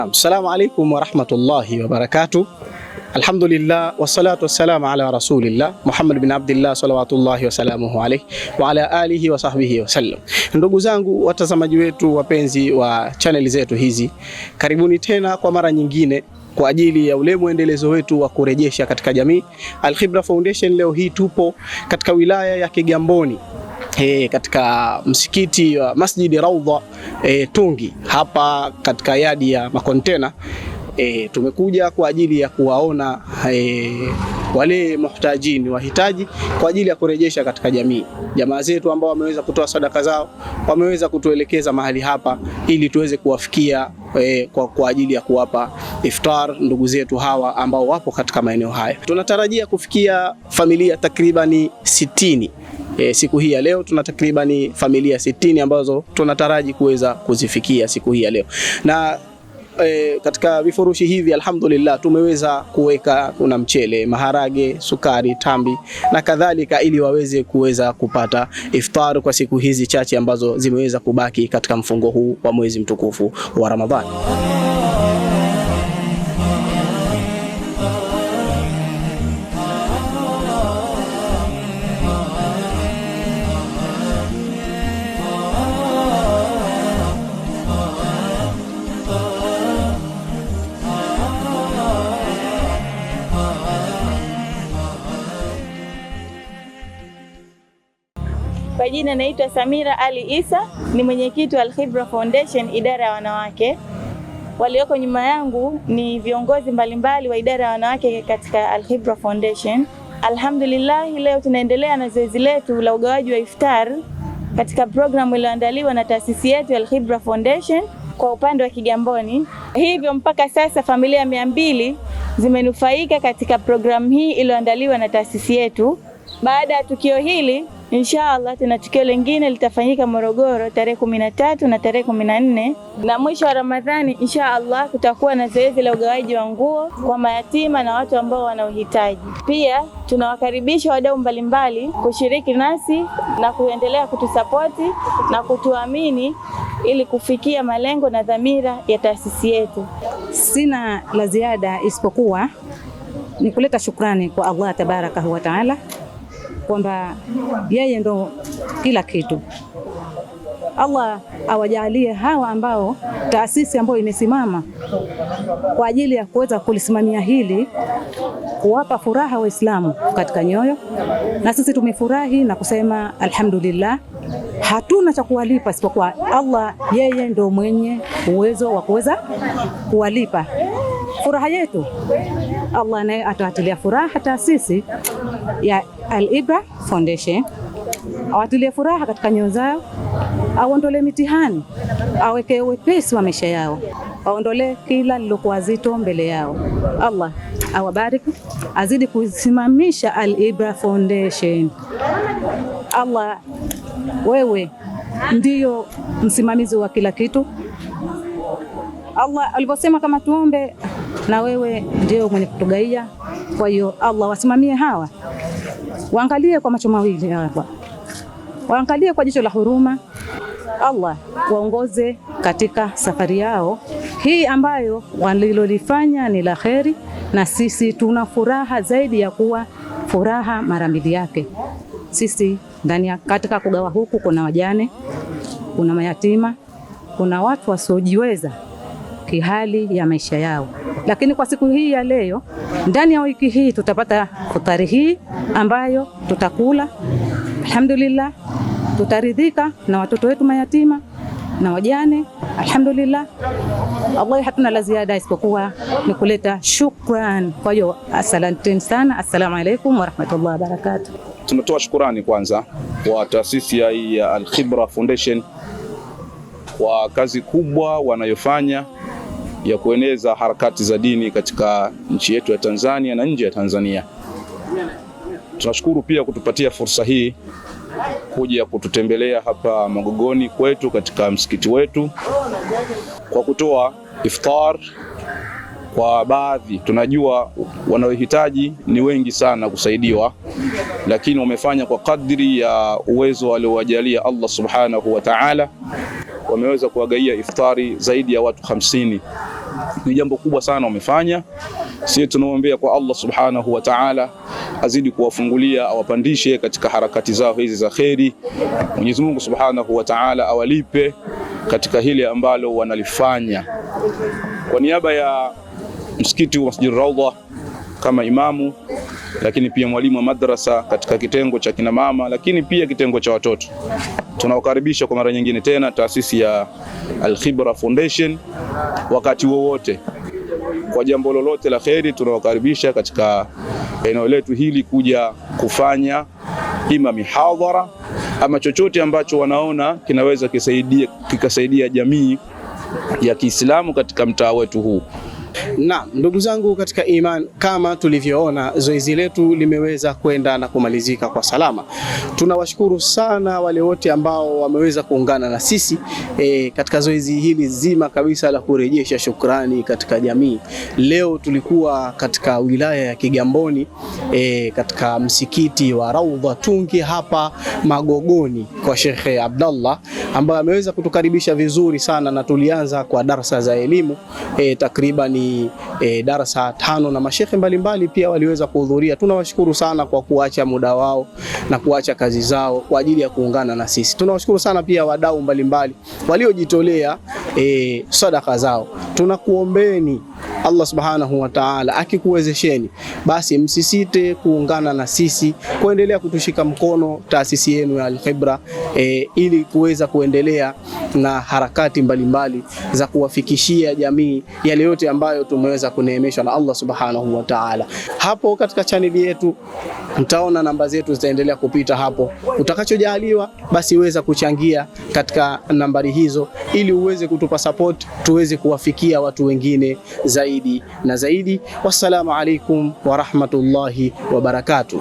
Naam, assalamu alaikum wa rahmatullahi wa barakatuh. Alhamdulillah wassalatu wassalamu ala rasulillah Muhammad bin Abdullah salawatullahi wa salamuhu alayhi wa ala alihi wa sahbihi wa sallam. Ndugu zangu watazamaji wetu wapenzi wa channel zetu hizi, karibuni tena kwa mara nyingine kwa ajili ya ule muendelezo wetu wa kurejesha katika jamii. Al-Khibra Foundation leo hii tupo katika wilaya ya Kigamboni, katika msikiti wa Masjid Raudha Tungi, hapa katika yadi ya makontena. Tumekuja kwa ajili ya kuwaona wale muhtajini, wahitaji, kwa ajili ya kurejesha katika jamii. Jamaa zetu ambao wameweza kutoa sadaka zao wameweza kutuelekeza mahali hapa ili tuweze kuwafikia kwa ajili ya kuwapa iftar ndugu zetu hawa ambao wapo katika maeneo haya. Tunatarajia kufikia familia takribani 60. Siku hii ya leo tuna takribani familia 60 ambazo tunataraji kuweza kuzifikia siku hii ya leo. Na katika vifurushi hivi alhamdulillah tumeweza kuweka kuna mchele, maharage, sukari, tambi na kadhalika, ili waweze kuweza kupata iftar kwa siku hizi chache ambazo zimeweza kubaki katika mfungo huu wa mwezi mtukufu wa Ramadhani. Kwa jina naitwa Samira Ali Isa, ni mwenyekiti wa Al-Khibra Foundation idara ya wanawake. Walioko nyuma yangu ni viongozi mbalimbali wa idara ya wanawake katika Al-Khibra Foundation. Alhamdulillah, leo tunaendelea na zoezi letu la ugawaji wa iftar katika programu iliyoandaliwa na taasisi yetu Al-Khibra Foundation kwa upande wa Kigamboni. Hivyo mpaka sasa familia 200 zimenufaika katika programu hii iliyoandaliwa na taasisi yetu. Baada ya tukio hili, inshallah tuna tukio lingine litafanyika Morogoro tarehe 13 na tarehe 14, na mwisho wa Ramadhani inshallah kutakuwa na zoezi la ugawaji wa nguo kwa mayatima na watu ambao wana uhitaji. Pia tunawakaribisha wadau mbalimbali kushiriki nasi na kuendelea kutusapoti na kutuamini ili kufikia malengo na dhamira ya taasisi yetu. Sina la ziada isipokuwa ni kuleta shukrani kwa Allah tabaraka wa taala, kwamba yeye ndo kila kitu. Allah awajalie hawa ambao taasisi ambayo imesimama kwa ajili ya kuweza kulisimamia hili, kuwapa furaha Waislamu katika nyoyo, na sisi tumefurahi na kusema alhamdulillah. Hatuna cha kuwalipa isipokuwa Allah, yeye ndo mwenye uwezo wa kuweza kuwalipa. Furaha yetu Allah naye atawatilia furaha taasisi ya Al-Khibra Foundation, awatilie furaha katika nyoyo zao, aondolee mitihani, aweke wepesi wa maisha yao, aondolee kila lilokuwa zito mbele yao. Allah awabariki, azidi kusimamisha Al-Khibra Foundation. Allah, wewe ndiyo msimamizi wa kila kitu. Allah alivyosema kama tuombe, na wewe ndio mwenye kutugaia. Kwa hiyo Allah wasimamie hawa, waangalie kwa macho mawili hapa, waangalie kwa jicho la huruma. Allah waongoze katika safari yao hii ambayo walilolifanya ni la kheri, na sisi tuna furaha zaidi ya kuwa furaha mara mbili yake. Sisi ndani katika kugawa huku kuna wajane, kuna mayatima, kuna watu wasiojiweza kihali ya maisha yao. Lakini kwa siku hii ya leo, ndani ya wiki hii tutapata futari hii ambayo tutakula, alhamdulillah, tutaridhika na watoto wetu mayatima na wajane, alhamdulillah. Allah, hatuna la ziada isipokuwa ni kuleta shukran. Kwa hiyo asanteni sana, assalamu alaikum wa rahmatullahi wa barakatuh. Tunatoa shukrani kwanza kwa taasisi ya Al-Khibra Foundation kwa kazi kubwa wanayofanya ya kueneza harakati za dini katika nchi yetu ya Tanzania na nje ya Tanzania. Tunashukuru pia kutupatia fursa hii kuja kututembelea hapa Magogoni kwetu katika msikiti wetu kwa kutoa iftar kwa baadhi. Tunajua wanaohitaji ni wengi sana kusaidiwa, lakini wamefanya kwa kadri ya uwezo aliowajalia Allah subhanahu wa ta'ala. Wameweza kuwagaia iftari zaidi ya watu 50 ni jambo kubwa sana wamefanya. Sisi tunaombea kwa Allah subhanahu wa ta'ala azidi kuwafungulia, awapandishe katika harakati zao hizi za kheri. Mwenyezi Mungu subhanahu wa ta'ala awalipe katika hili ambalo wanalifanya. Kwa niaba ya msikiti wa Masjid Raudha kama imamu, lakini pia mwalimu wa madrasa katika kitengo cha kina mama, lakini pia kitengo cha watoto, tunawakaribisha kwa mara nyingine tena taasisi ya Al-Khibra Foundation. Wakati wowote kwa jambo lolote la kheri, tunawakaribisha katika eneo letu hili kuja kufanya ima mihadhara ama chochote ambacho wanaona kinaweza kikasaidia jamii ya Kiislamu katika mtaa wetu huu. Na ndugu zangu katika iman, kama tulivyoona zoezi letu limeweza kwenda na kumalizika kwa salama. Tunawashukuru sana wale wote ambao wameweza kuungana na sisi katika zoezi hili zima kabisa la kurejesha shukrani katika jamii. Leo tulikuwa katika wilaya ya Kigamboni katika msikiti wa Raudha Tungi hapa Magogoni kwa Sheikh Abdallah, ambaye ameweza kutukaribisha vizuri sana, na tulianza kwa darasa za elimu takriban darasa 5 na mashekhe mbalimbali pia waliweza kuhudhuria. Tunawashukuru sana kwa kuacha muda wao na kuacha kazi zao kwa ajili ya kuungana na sisi. Tunawashukuru sana pia wadau mbalimbali waliojitolea sadaka zao. Tunakuombeni Allah subhanahu wa ta'ala akikuwezesheni, basi msisite kuungana na sisi, kuendelea kutushika mkono taasisi yenu ya Al-Khibra ili kuweza kuendelea na harakati mbalimbali za kuwafikishia jamii yale yote ambayo tumeweza kuneemeshwa na Allah subhanahu wa ta'ala. Hapo katika chaneli yetu mtaona namba zetu zitaendelea kupita hapo. Utakachojaliwa basi weza kuchangia katika nambari hizo ili uweze kutupa support, tuweze kuwafikia watu wengine zaidi na zaidi. Wassalamu alaikum wa rahmatullahi wa barakatuh.